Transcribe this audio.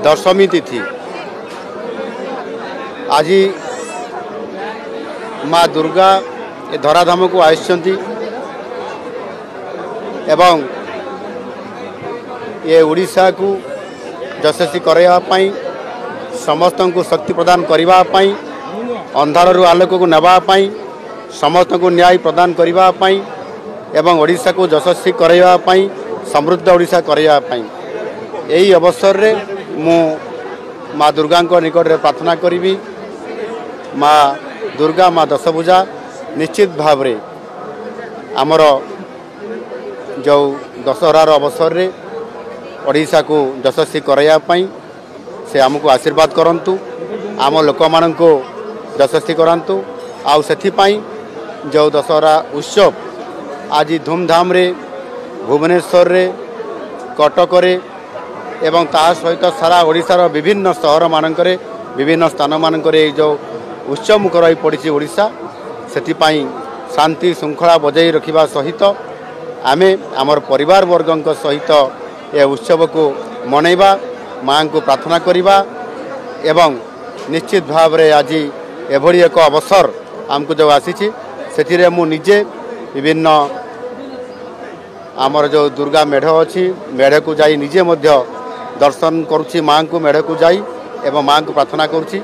दशमी तिथि आज माँ दुर्गा ए धराधाम को आसचंती एवं ये उड़ीसा को यशस्वी करने समस्त को शक्ति प्रदान करने अंधार आलोक को नापी समस्त को न्याय प्रदान करने एवं ओडिशा को यशस्वी करने समृद्ध ओडिशा करने यही अवसर रे मु माँ दुर्गा निकट में प्रार्थना करी माँ दुर्गा माँ दशभुजा निश्चित भाव रे आमर जो दशहरार अवसर रे ओडिशा को यशस्वी करने से आमको आशीर्वाद करंतु आम लोक मान को यशस्वी करंतु आउ सेथिपाई जो दशहरा उत्सव आज धूमधाम रे भुवनेश्वर रे कटक रे एवं ता सहित सारा ओडिशार विभिन्न सहर मानकरे विभिन्न स्थान मानकरे जो उत्सव मुखर हो पड़ी ओडिशा सेथिपाई शांति श्रृंखला बजाई रखिबा सहित आमे आमर परिवार वर्गक सहित ए उत्सव को मनैबा माँ को प्रार्थना करिबा एवं निश्चित भाव रे आज एभली एक अवसर आमको जो आसी से मु निजे विभिन्न आमर जो दुर्गा मेढ़ अच्छी मेढ़ को जाई निजे मध्य दर्शन करुछि माँ को मेढ़ को जाई एवं माँ को प्रार्थना करुछि।